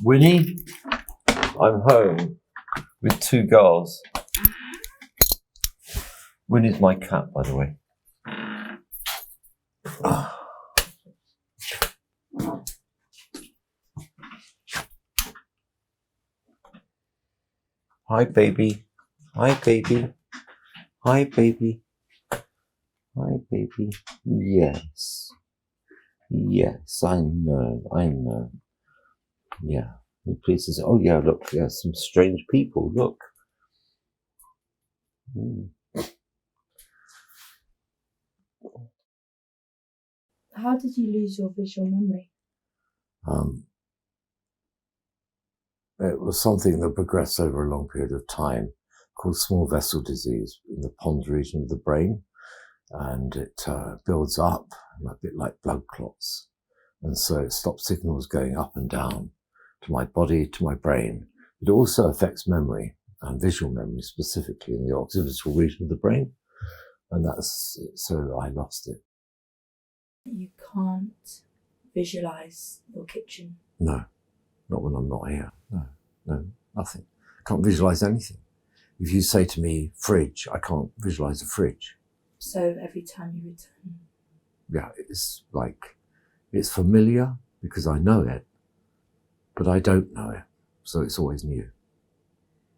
Winnie, I'm home with 2 girls. Winnie's my cat, by the way. Hi, baby. Hi, baby. Hi, baby. Hi, baby. Yes. Yes, I know. Yeah. And please say, oh yeah, look, there's some strange people, look. How did you lose your visual memory? It was something that progressed over a long period of time called small vessel disease in the pons region of the brain. And it builds up a bit like blood clots. And so it stops signals going up and down to my body, to my brain. It also affects memory and visual memory, specifically in the occipital region of the brain. And so I lost it. You can't visualize your kitchen? No, not when I'm not here. No, nothing. I can't visualize anything. If you say to me, fridge, I can't visualize a fridge. So every time you return? Yeah, it's familiar because I know it, but I don't know it, so it's always new.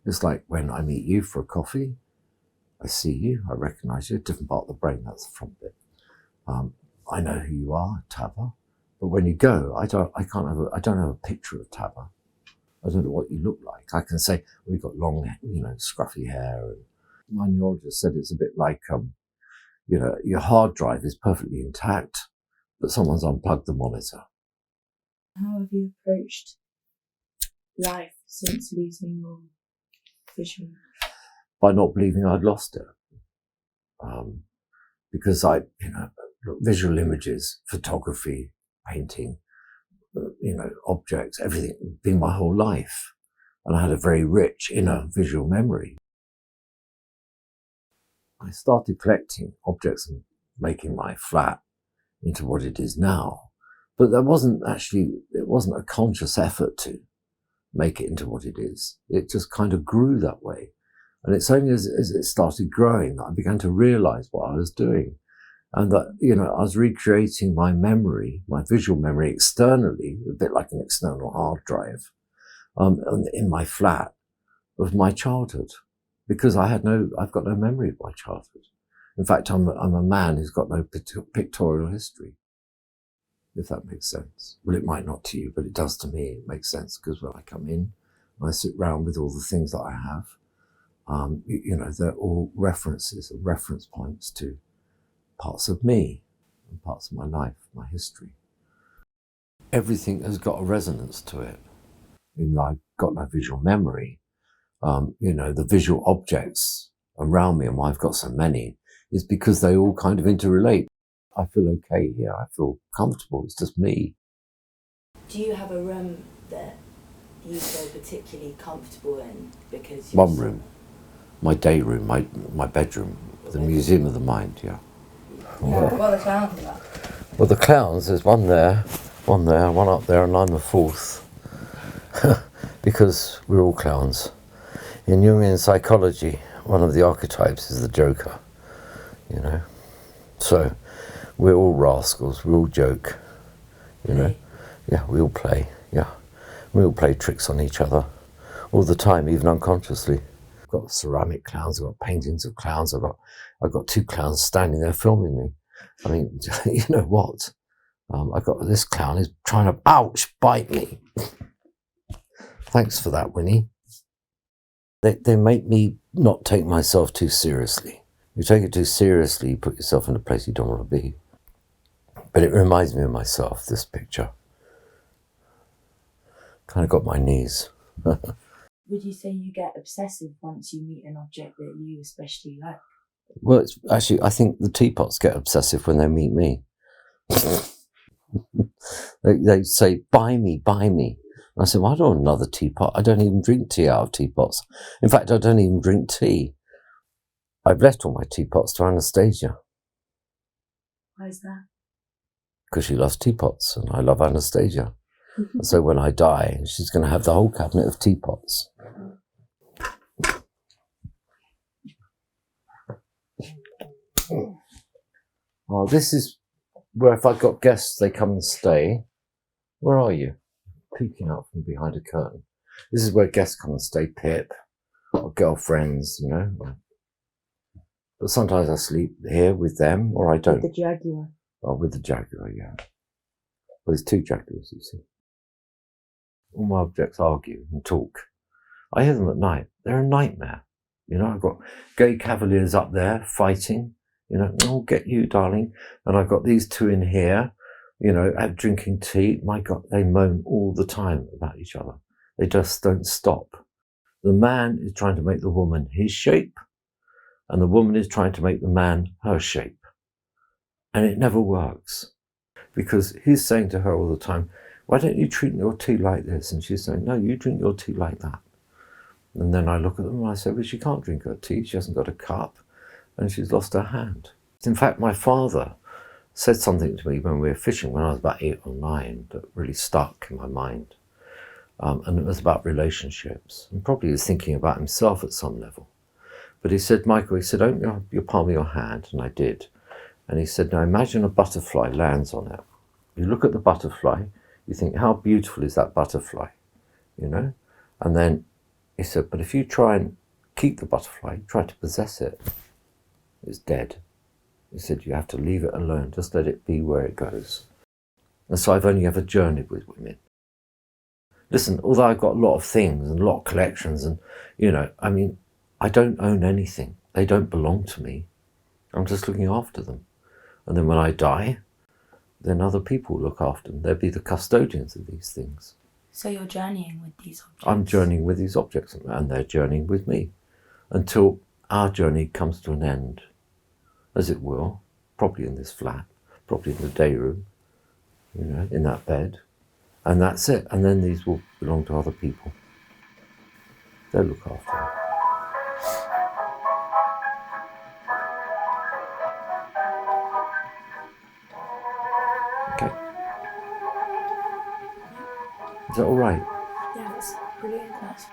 It's like when I meet you for a coffee, I see you, I recognize you, a different part of the brain, that's the front bit. I know who you are, Taba, but when you go, I don't have a picture of Taba. I don't know what you look like. I can say, we've got long, scruffy hair. And my neurologist said it's a bit like, your hard drive is perfectly intact, but someone's unplugged the monitor. How have you approached life since losing your vision? By not believing I'd lost it. Because visual images, photography, painting, objects, everything, been my whole life. And I had a very rich inner visual memory. I started collecting objects and making my flat into what it is now. But it wasn't a conscious effort to make it into what it is. It just kind of grew that way. And it's only as it started growing that I began to realize what I was doing. And that, I was recreating my memory, my visual memory externally, a bit like an external hard drive, in my flat of my childhood. Because I've got no memory of my childhood. In fact, I'm a man who's got no pictorial history. If that makes sense. Well, it might not to you, but it does to me. It makes sense because when I come in, I sit round with all the things that I have. They're all references and reference points to parts of me and parts of my life, my history. Everything has got a resonance to it. Even though I've got no visual memory, the visual objects around me and why I've got so many is because they all kind of interrelate. I feel okay here. I feel comfortable. It's just me. Do you have a room that you feel particularly comfortable in? Because one room, my day room, my bedroom, the Museum of the Mind. Yeah. What are the clowns about? Well, the clowns. There's one there, one up there, and I'm the fourth. Because we're all clowns. In Jungian psychology, one of the archetypes is the Joker. So we're all rascals. We all joke. Yeah, we all play. Yeah, we all play tricks on each other all the time, even unconsciously. I've got ceramic clowns. I've got paintings of clowns. I've got 2 clowns standing there filming me. I mean, you know what? I've got this clown is trying to bite me. Thanks for that, Winnie. They make me not take myself too seriously. You take it too seriously, you put yourself in a place you don't want to be. But it reminds me of myself, this picture. Kind of got my knees. Would you say you get obsessive once you meet an object that you especially like? Well, I think the teapots get obsessive when they meet me. They say, buy me. And I said, well, I don't want another teapot. I don't even drink tea out of teapots. In fact, I don't even drink tea. I've left all my teapots to Anastasia. Why is that? Because she loves teapots and I love Anastasia. So when I die, she's going to have the whole cabinet of teapots. Oh, this is where if I've got guests, they come and stay. Where are you? Peeking out from behind a curtain. This is where guests come and stay, Pip, or girlfriends, you know. But sometimes I sleep here with them, or I don't. With the Jaguar. Oh, with the Jaguar, yeah. Well, there's two Jaguars, you see. All my objects argue and talk. I hear them at night. They're a nightmare. You know, I've got gay cavaliers up there fighting, you know, oh, get you, darling. And I've got these two in here, you know, out drinking tea. My God, they moan all the time about each other. They just don't stop. The man is trying to make the woman his shape, and the woman is trying to make the man her shape. And it never works, because he's saying to her all the time, why don't you drink your tea like this? And she's saying, no, you drink your tea like that. And then I look at them and I say, well, she can't drink her tea. She hasn't got a cup and she's lost her hand. In fact, my father said something to me when we were fishing when I was about 8 or 9 that really stuck in my mind. And it was about relationships. And probably he was thinking about himself at some level. But he said, Michael, he said, open your palm of your hand. And I did. And he said, now imagine a butterfly lands on it. You look at the butterfly, you think, how beautiful is that butterfly? You know? And then he said, but if you try and keep the butterfly, try to possess it, it's dead. He said, you have to leave it alone, just let it be where it goes. And so I've only ever journeyed with women. Listen, although I've got a lot of things and a lot of collections and, you know, I mean, I don't own anything. They don't belong to me. I'm just looking after them. And then when I die, then other people look after them. They'll be the custodians of these things. So you're journeying with these objects? I'm journeying with these objects and they're journeying with me until our journey comes to an end, as it will, probably in this flat, probably in the day room, you know, in that bed. And that's it. And then these will belong to other people. They'll look after them. Okay. Is that all right? Yeah, that's brilliant. That's